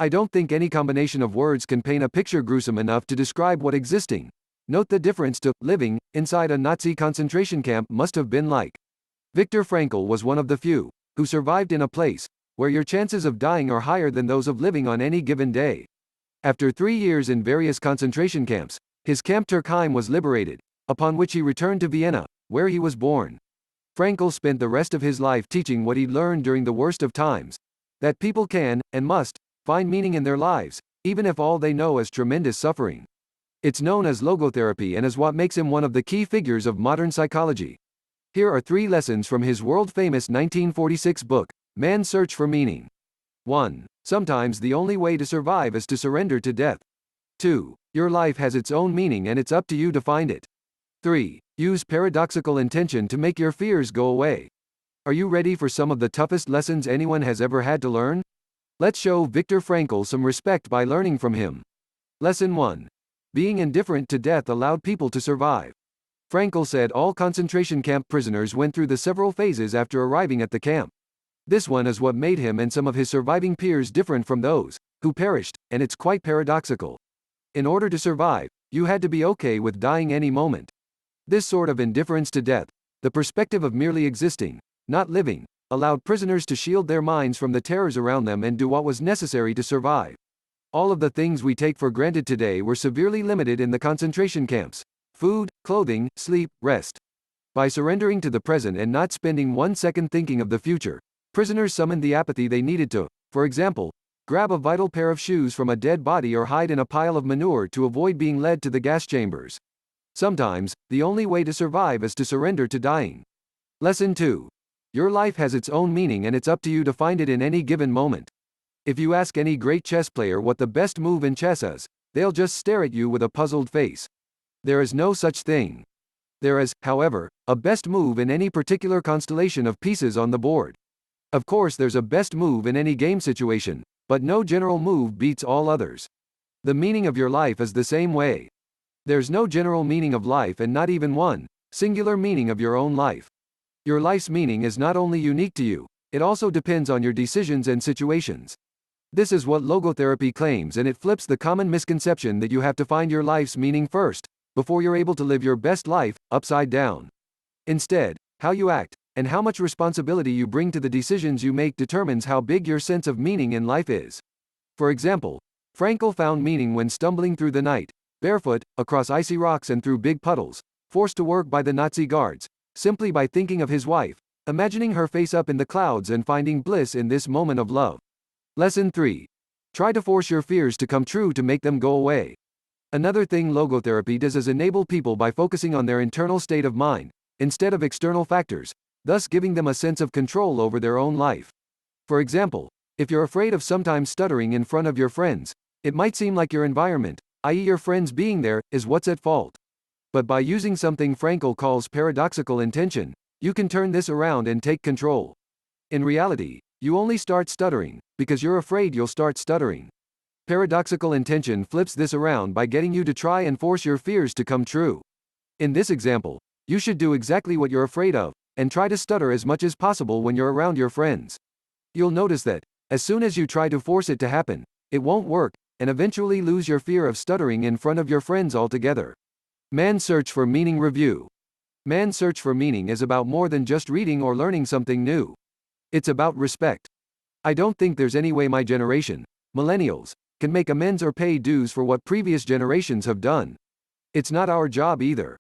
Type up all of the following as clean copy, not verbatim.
I don't think any combination of words can paint a picture gruesome enough to describe what existing, note the difference to, living, inside a Nazi concentration camp must have been like. Viktor Frankl was one of the few who survived in a place where your chances of dying are higher than those of living on any given day. After 3 years in various concentration camps, his Camp Turkheim was liberated, upon which he returned to Vienna, where he was born. Frankl spent the rest of his life teaching what he'd learned during the worst of times, that people can, and must, find meaning in their lives, even if all they know is tremendous suffering. It's known as logotherapy and is what makes him one of the key figures of modern psychology. Here are 3 lessons from his world-famous 1946 book, Man's Search for Meaning. 1. Sometimes the only way to survive is to surrender to death. 2. Your life has its own meaning and it's up to you to find it. 3. Use paradoxical intention to make your fears go away. Are you ready for some of the toughest lessons anyone has ever had to learn? Let's show Viktor Frankl some respect by learning from him. Lesson 1. Being indifferent to death allowed people to survive. Frankl said all concentration camp prisoners went through the several phases after arriving at the camp. This one is what made him and some of his surviving peers different from those who perished, and it's quite paradoxical. In order to survive, you had to be okay with dying any moment. This sort of indifference to death, the perspective of merely existing, not living, allowed prisoners to shield their minds from the terrors around them and do what was necessary to survive. All of the things we take for granted today were severely limited in the concentration camps: food, clothing, sleep, rest. By surrendering to the present and not spending 1 second thinking of the future, prisoners summoned the apathy they needed to, for example, grab a vital pair of shoes from a dead body or hide in a pile of manure to avoid being led to the gas chambers. Sometimes, the only way to survive is to surrender to dying. Lesson 2. Your life has its own meaning and it's up to you to find it in any given moment. If you ask any great chess player what the best move in chess is, they'll just stare at you with a puzzled face. There is no such thing. There is, however, a best move in any particular constellation of pieces on the board. Of course, there's a best move in any game situation, but no general move beats all others. The meaning of your life is the same way. There's no general meaning of life and not even one singular meaning of your own life. Your life's meaning is not only unique to you, it also depends on your decisions and situations. This is what logotherapy claims, and it flips the common misconception that you have to find your life's meaning first, before you're able to live your best life, upside down. Instead, how you act, and how much responsibility you bring to the decisions you make determines how big your sense of meaning in life is. For example, Frankl found meaning when stumbling through the night, barefoot, across icy rocks and through big puddles, forced to work by the Nazi guards, simply by thinking of his wife, imagining her face up in the clouds and finding bliss in this moment of love. Lesson 3. Try to force your fears to come true to make them go away. Another thing logotherapy does is enable people by focusing on their internal state of mind, instead of external factors, thus giving them a sense of control over their own life. For example, if you're afraid of sometimes stuttering in front of your friends, it might seem like your environment, i.e. your friends being there, is what's at fault. But by using something Frankl calls paradoxical intention, you can turn this around and take control. In reality, you only start stuttering because you're afraid you'll start stuttering. Paradoxical intention flips this around by getting you to try and force your fears to come true. In this example, you should do exactly what you're afraid of, and try to stutter as much as possible when you're around your friends. You'll notice that, as soon as you try to force it to happen, it won't work, and eventually lose your fear of stuttering in front of your friends altogether. Man's Search for Meaning Review. Man's Search for Meaning is about more than just reading or learning something new. It's about respect. I don't think there's any way my generation, millennials, can make amends or pay dues for what previous generations have done. It's not our job either.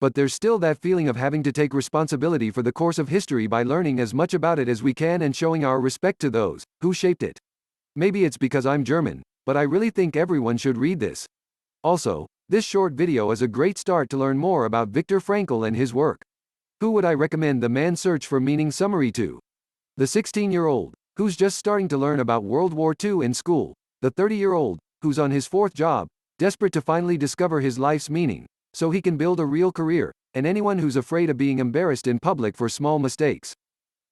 But there's still that feeling of having to take responsibility for the course of history by learning as much about it as we can and showing our respect to those who shaped it. Maybe it's because I'm German, but I really think everyone should read this. Also, this short video is a great start to learn more about Viktor Frankl and his work. Who would I recommend the Man's Search for Meaning summary to? The 16-year-old, who's just starting to learn about World War II in school. The 30-year-old, who's on his 4th job, desperate to finally discover his life's meaning, so he can build a real career, and anyone who's afraid of being embarrassed in public for small mistakes.